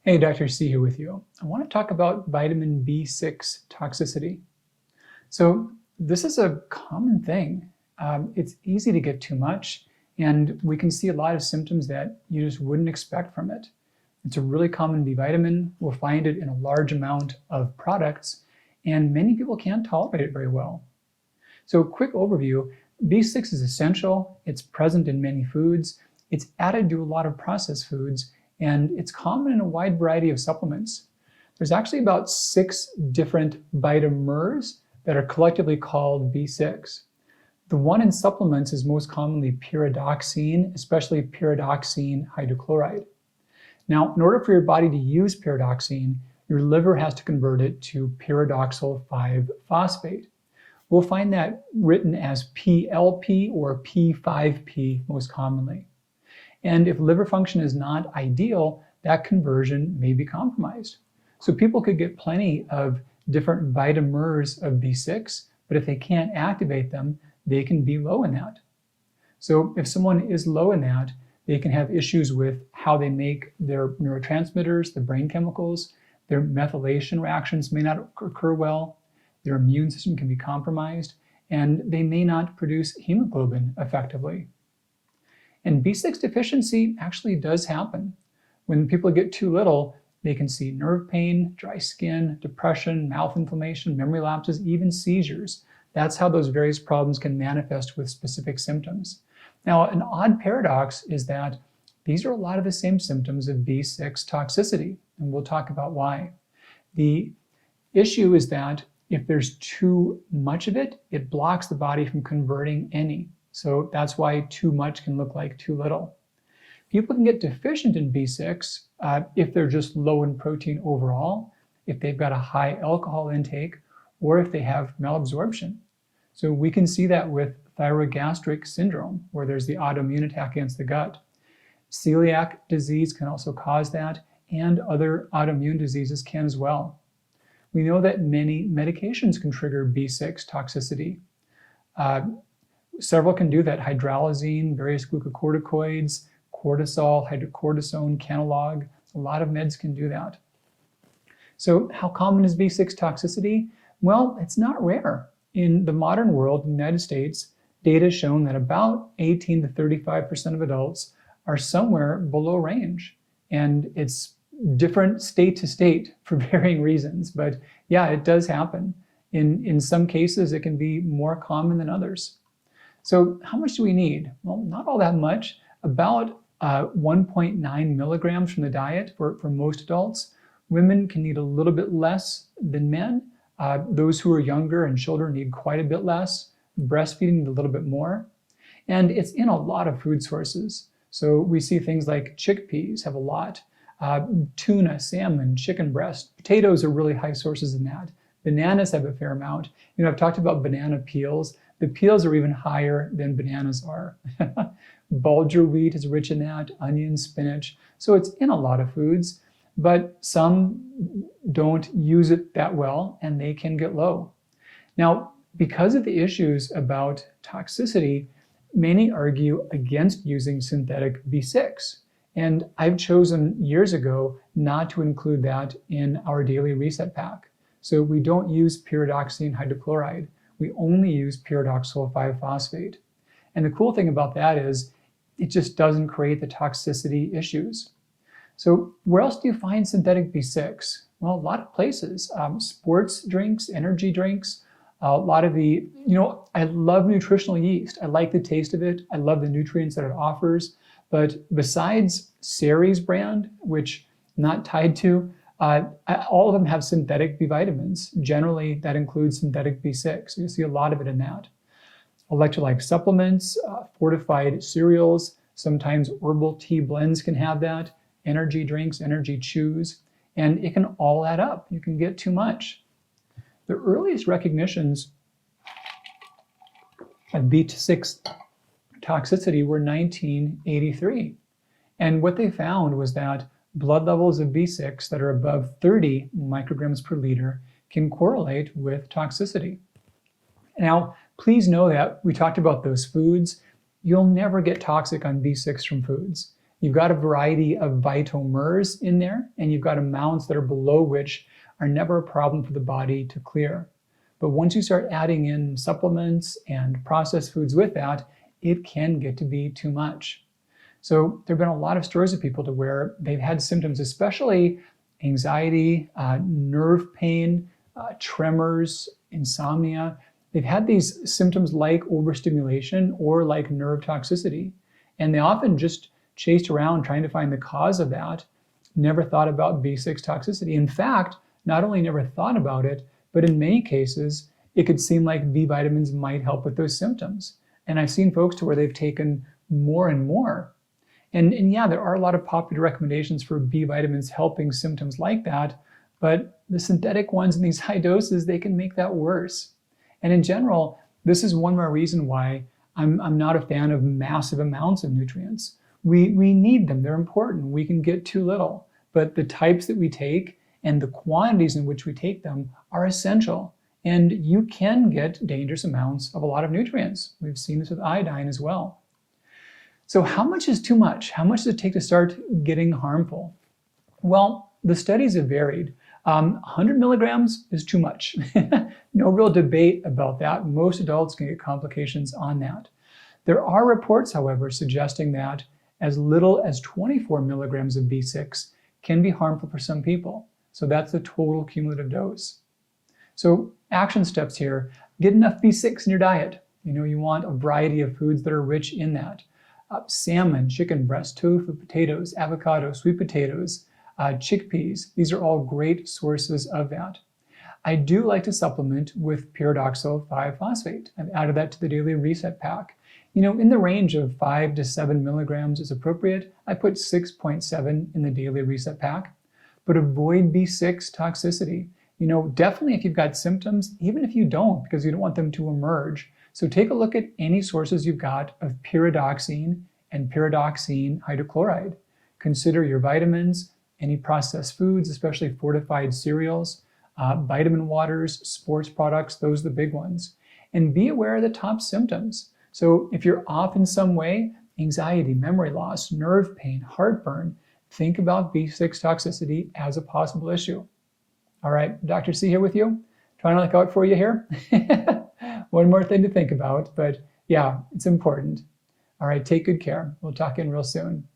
Hey, Dr. C here with you. I want to talk about vitamin B6 toxicity. So this is a common thing. It's easy to get too much, and we can see a lot of symptoms that you just wouldn't expect from it. It's a really common B vitamin. We'll find it in a large amount of products, and many people can't tolerate it very well. So quick overview, B6 is essential. It's present in many foods. It's added to a lot of processed foods, and it's common in a wide variety of supplements. There's actually about 6 different vitamins that are collectively called B6. The one in supplements is most commonly pyridoxine, especially pyridoxine hydrochloride. Now, in order for your body to use pyridoxine, your liver has to convert it to pyridoxal 5-phosphate. We'll find that written as PLP or P5P most commonly. And if liver function is not ideal, that conversion may be compromised. So people could get plenty of different vitamins of B6, but if they can't activate them, they can be low in that. So if someone is low in that, they can have issues with how they make their neurotransmitters, the brain chemicals, their methylation reactions may not occur well, their immune system can be compromised, and they may not produce hemoglobin effectively. And B6 deficiency actually does happen. When people get too little, they can see nerve pain, dry skin, depression, mouth inflammation, memory lapses, even seizures. That's how those various problems can manifest with specific symptoms. Now, an odd paradox is that these are a lot of the same symptoms of B6 toxicity, and we'll talk about why. The issue is that if there's too much of it, it blocks the body from converting any. So that's why too much can look like too little. People can get deficient in B6 if they're just low in protein overall, if they've got a high alcohol intake, or if they have malabsorption. So we can see that with thyrogastric syndrome, where there's the autoimmune attack against the gut. Celiac disease can also cause that, and other autoimmune diseases can as well. We know that many medications can trigger B6 toxicity. Several can do that: hydralazine, various glucocorticoids, cortisol, hydrocortisone, Canalog. A lot of meds can do that. So how common is B6 toxicity? Well, it's not rare. In the modern world, in the United States, data has shown that about 18 to 35% of adults are somewhere below range. And it's different state to state for varying reasons. But yeah, it does happen. In some cases, it can be more common than others. So how much do we need? Well, not all that much, about 1.9 milligrams from the diet for most adults. Women can need a little bit less than men. Those who are younger and children need quite a bit less. Breastfeeding need a little bit more. And it's in a lot of food sources. So we see things like chickpeas have a lot, tuna, salmon, chicken breast. Potatoes are really high sources in that. Bananas have a fair amount. You know, I've talked about banana peels. The peels are even higher than bananas are. Bulgur wheat is rich in that, onions, spinach. So it's in a lot of foods, but some don't use it that well and they can get low. Now, because of the issues about toxicity, many argue against using synthetic B6. And I've chosen years ago not to include that in our daily reset pack. So we don't use pyridoxine hydrochloride. We only use pyridoxal 5-phosphate. And the cool thing about that is it just doesn't create the toxicity issues. So where else do you find synthetic B6? Well, a lot of places. Sports drinks, energy drinks, a lot of the, I love nutritional yeast. I like the taste of it. I love the nutrients that it offers. But besides Ceres brand, which I'm not tied to, all of them have synthetic B vitamins. Generally, that includes synthetic B6. So you see a lot of it in that. Electrolyte supplements, fortified cereals, sometimes herbal tea blends can have that, energy drinks, energy chews, and it can all add up. You can get too much. The earliest recognitions of B6 toxicity were 1983. And what they found was that blood levels of B6 that are above 30 micrograms per liter can correlate with toxicity. Now, please know that we talked about those foods. You'll never get toxic on B6 from foods. You've got a variety of vitomers in there, and you've got amounts that are below which are never a problem for the body to clear. But once you start adding in supplements and processed foods with that, it can get to be too much. So there have been a lot of stories of people to where they've had symptoms, especially anxiety, nerve pain, tremors, insomnia. They've had these symptoms like overstimulation or like nerve toxicity. And they often just chased around trying to find the cause of that, never thought about B6 toxicity. In fact, not only never thought about it, but in many cases, it could seem like B vitamins might help with those symptoms. And I've seen folks to where they've taken more and more. And yeah, there are a lot of popular recommendations for B vitamins helping symptoms like that, but the synthetic ones in these high doses, they can make that worse. And in general, this is one more reason why I'm not a fan of massive amounts of nutrients. We need them, they're important. We can get too little, but the types that we take and the quantities in which we take them are essential. And you can get dangerous amounts of a lot of nutrients. We've seen this with iodine as well. So how much is too much? How much does it take to start getting harmful? Well, the studies have varied. 100 milligrams is too much. No real debate about that. Most adults can get complications on that. There are reports, however, suggesting that as little as 24 milligrams of B6 can be harmful for some people. So that's the total cumulative dose. So action steps here: get enough B6 in your diet. You want a variety of foods that are rich in that. Salmon, chicken breast, tofu, potatoes, avocado, sweet potatoes, chickpeas. These are all great sources of that. I do like to supplement with pyridoxal 5-phosphate. I've added that to the daily reset pack. In the range of 5 to 7 milligrams is appropriate. I put 6.7 in the daily reset pack. But avoid B6 toxicity. Definitely if you've got symptoms, even if you don't, because you don't want them to emerge. So take a look at any sources you've got of pyridoxine and pyridoxine hydrochloride. Consider your vitamins, any processed foods, especially fortified cereals, vitamin waters, sports products, those are the big ones. And be aware of the top symptoms. So if you're off in some way, anxiety, memory loss, nerve pain, heartburn, think about B6 toxicity as a possible issue. All right, Dr. C here with you, trying to look out for you here. One more thing to think about, but yeah, it's important. All right, take good care. We'll talk in real soon.